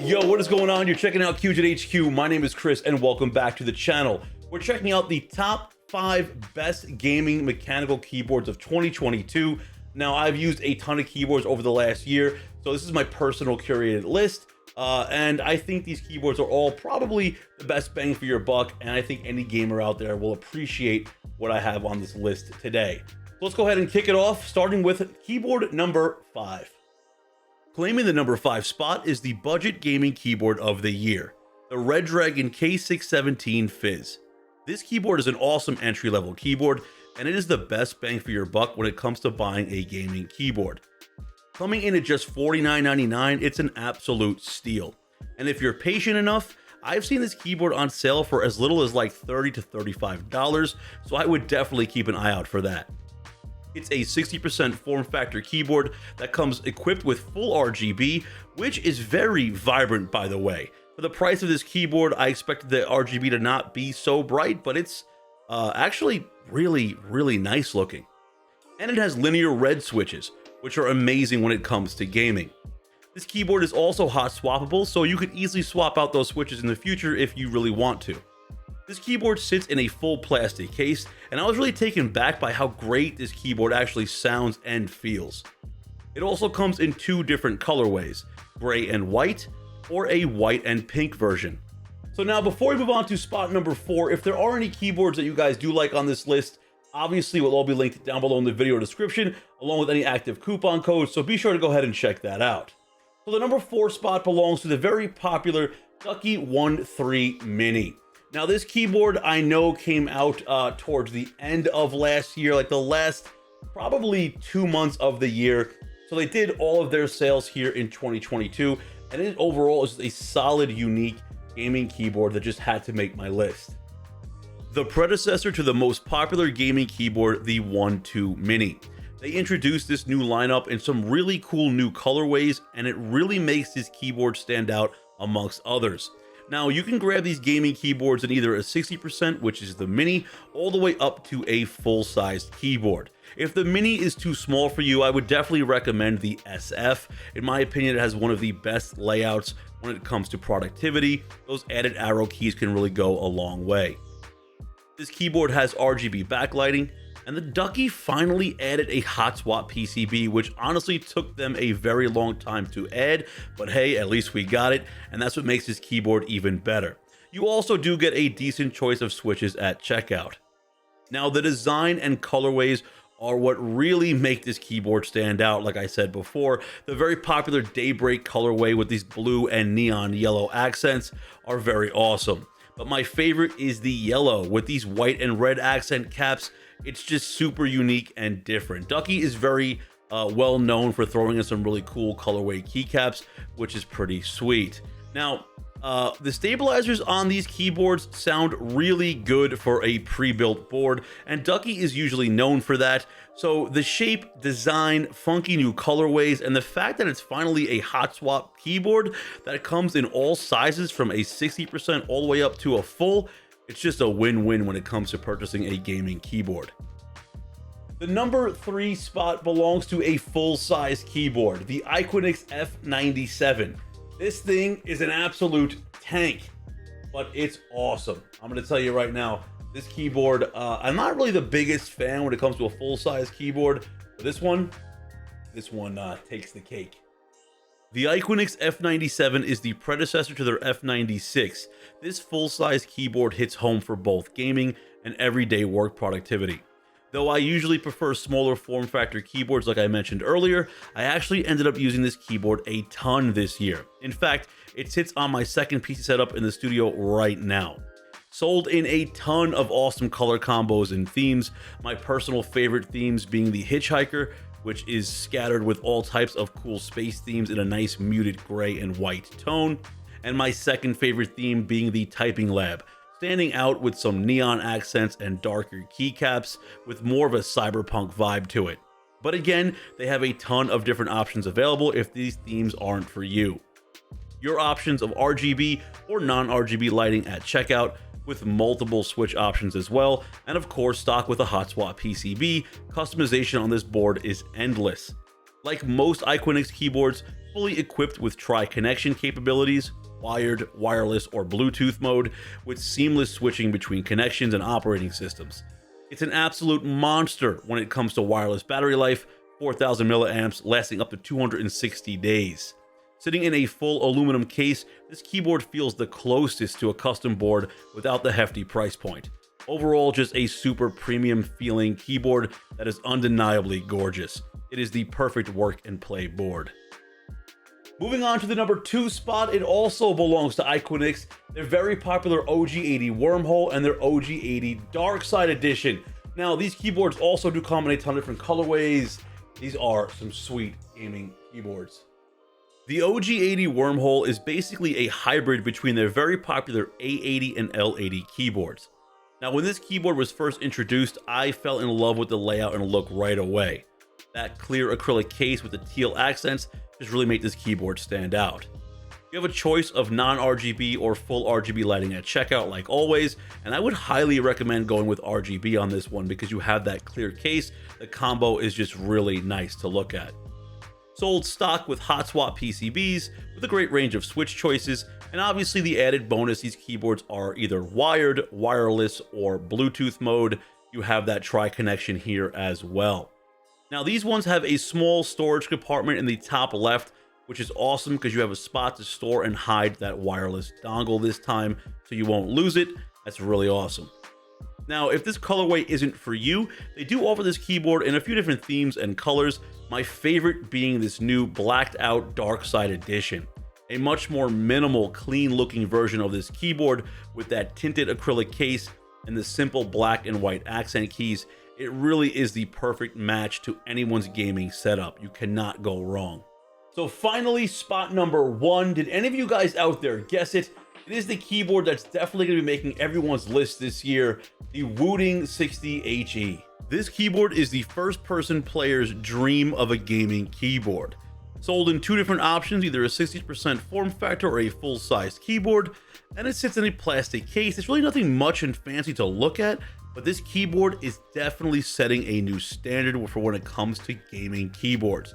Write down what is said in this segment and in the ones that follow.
Yo, what is going on? You're checking out QGINHQ. My name is Chris and welcome back to the channel. We're checking out the top 5 best gaming mechanical keyboards of 2022. Now, I've used a ton of keyboards over the last year, so this is my personal curated list. And I think these keyboards are all probably the best bang for your buck, and I think any gamer out there will appreciate what I have on this list today. So let's go ahead and kick it off, starting with keyboard number 5. Claiming the number 5 spot is the budget gaming keyboard of the year, the Redragon K617 Fizz. This keyboard is an awesome entry-level keyboard, and it is the best bang for your buck when it comes to buying a gaming keyboard. Coming in at just $49.99, it's an absolute steal. And if you're patient enough, I've seen this keyboard on sale for as little as like $30 to $35, so I would definitely keep an eye out for that. It's a 60% form factor keyboard that comes equipped with full RGB, which is very vibrant, by the way. For the price of this keyboard, I expected the RGB to not be so bright, but it's actually really nice looking. And it has linear red switches, which are amazing when it comes to gaming. This keyboard is also hot swappable, so you could easily swap out those switches in the future if you really want to. This keyboard sits in a full plastic case, and I was really taken back by how great this keyboard actually sounds and feels. It also comes in 2 different colorways, gray and white, or a white and pink version. So now before we move on to spot number 4, if there are any keyboards that you guys do like on this list, obviously will all be linked down below in the video description, along with any active coupon codes, so be sure to go ahead and check that out. So the number 4 spot belongs to the very popular Ducky One 3 Mini. Now this keyboard I know came out towards the end of last year, like the last probably 2 months of the year. So they did all of their sales here in 2022, and it overall is a solid, unique gaming keyboard that just had to make my list. The predecessor to the most popular gaming keyboard, the One 2 Mini. They introduced this new lineup in some really cool new colorways, and it really makes this keyboard stand out amongst others. Now, you can grab these gaming keyboards in either a 60%, which is the Mini, all the way up to a full-sized keyboard. If the Mini is too small for you, I would definitely recommend the SF. In my opinion, it has one of the best layouts when it comes to productivity. Those added arrow keys can really go a long way. This keyboard has RGB backlighting, and the Ducky finally added a hot swap PCB, which honestly took them a very long time to add, but hey, at least we got it, and that's what makes this keyboard even better. You also do get a decent choice of switches at checkout. Now, the design and colorways are what really make this keyboard stand out. Like I said before, the very popular Daybreak colorway with these blue and neon yellow accents are very awesome. But my favorite is the yellow with these white and red accent caps. It's just super unique and different. Ducky is very well known for throwing in some really cool colorway keycaps, which is pretty sweet. Now, the stabilizers on these keyboards sound really good for a pre-built board, and Ducky is usually known for that. So the shape, design, funky new colorways, and the fact that it's finally a hot swap keyboard that comes in all sizes from a 60% all the way up to a full, it's just a win-win when it comes to purchasing a gaming keyboard. The number 3 spot belongs to a full-size keyboard, the Iqunix F97. This thing is an absolute tank, but it's awesome. I'm going to tell you right now, this keyboard, I'm not really the biggest fan when it comes to a full-size keyboard, but this one takes the cake. The Iqunix F97 is the predecessor to their F96. This full-size keyboard hits home for both gaming and everyday work productivity. Though I usually prefer smaller form factor keyboards like I mentioned earlier, I actually ended up using this keyboard a ton this year. In fact, it sits on my second PC setup in the studio right now. Sold in a ton of awesome color combos and themes, my personal favorite themes being the Hitchhiker, which is scattered with all types of cool space themes in a nice muted gray and white tone, and my second favorite theme being the Typing Lab, standing out with some neon accents and darker keycaps with more of a cyberpunk vibe to it. But again, they have a ton of different options available if these themes aren't for you. Your options of RGB or non-RGB lighting at checkout, with multiple switch options as well, and of course stock with a hot swap PCB. Customization on this board is endless. Like most Iqunix keyboards, fully equipped with tri-connection capabilities, wired, wireless, or Bluetooth mode, with seamless switching between connections and operating systems. It's an absolute monster when it comes to wireless battery life, 4,000 milliamps lasting up to 260 days. Sitting in a full aluminum case, this keyboard feels the closest to a custom board without the hefty price point. Overall, just a super premium feeling keyboard that is undeniably gorgeous. It is the perfect work and play board. Moving on to the number 2 spot, it also belongs to Iqunix, their very popular OG80 Wormhole and their OG80 Dark Side Edition. Now, these keyboards also do come in a ton of different colorways. These are some sweet gaming keyboards. The OG80 Wormhole is basically a hybrid between their very popular A80 and L80 keyboards. Now, when this keyboard was first introduced, I fell in love with the layout and look right away. That clear acrylic case with the teal accents just really made this keyboard stand out. You have a choice of non-RGB or full RGB lighting at checkout like always, and I would highly recommend going with RGB on this one because you have that clear case. The combo is just really nice to look at. Sold stock with hot swap PCBs with a great range of switch choices, and obviously the added bonus, these keyboards are either wired, wireless, or Bluetooth mode. You have that tri-connection here as well. Now, these ones have a small storage compartment in the top left, which is awesome because you have a spot to store and hide that wireless dongle this time so you won't lose it. That's really awesome. Now, if this colorway isn't for you, they do offer this keyboard in a few different themes and colors, my favorite being this new blacked out Dark Side Edition. A much more minimal, clean looking version of this keyboard with that tinted acrylic case and the simple black and white accent keys. It really is the perfect match to anyone's gaming setup. You cannot go wrong. So finally, spot number 1. Did any of you guys out there guess it? It is the keyboard that's definitely going to be making everyone's list this year, the Wooting 60HE. This keyboard is the first-person player's dream of a gaming keyboard. Sold in 2 different options, either a 60% form factor or a full-sized keyboard, and it sits in a plastic case. It's really nothing much and fancy to look at, but this keyboard is definitely setting a new standard for when it comes to gaming keyboards.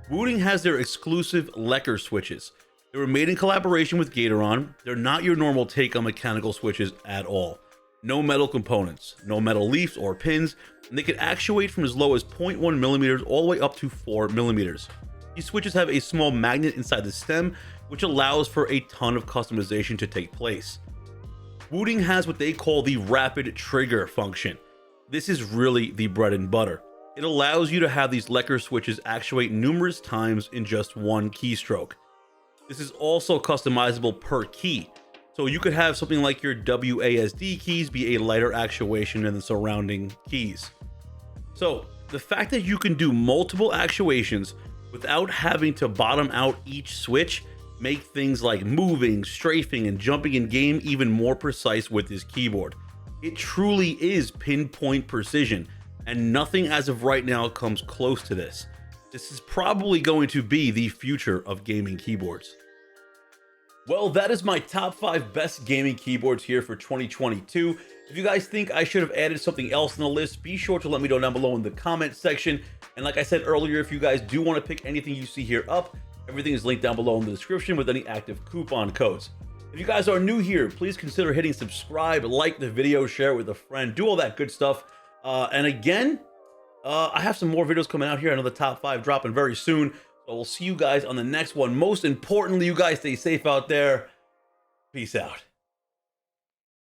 Wooting has their exclusive Lecker switches. They were made in collaboration with Gatoron. They're not your normal take on mechanical switches at all. No metal components, no metal leaves or pins, and they can actuate from as low as 0.1 millimeters all the way up to 4 millimeters. These switches have a small magnet inside the stem, which allows for a ton of customization to take place. Wooting has what they call the rapid trigger function. This is really the bread and butter. It allows you to have these Lecker switches actuate numerous times in just one keystroke. This is also customizable per key. So you could have something like your WASD keys be a lighter actuation than the surrounding keys. So the fact that you can do multiple actuations without having to bottom out each switch make things like moving, strafing, and jumping in game even more precise with this keyboard. It truly is pinpoint precision, and nothing as of right now comes close to this. This is probably going to be the future of gaming keyboards. Well, that is my top 5 best gaming keyboards here for 2022. If you guys think I should have added something else in the list, be sure to let me know down below in the comment section. And like I said earlier, if you guys do want to pick anything you see here up, everything is linked down below in the description with any active coupon codes. If you guys are new here, please consider hitting subscribe, like the video, share it with a friend, do all that good stuff. And again, I have some more videos coming out here. I know the top 5 dropping very soon. So we'll see you guys on the next one. Most importantly, you guys stay safe out there. Peace out.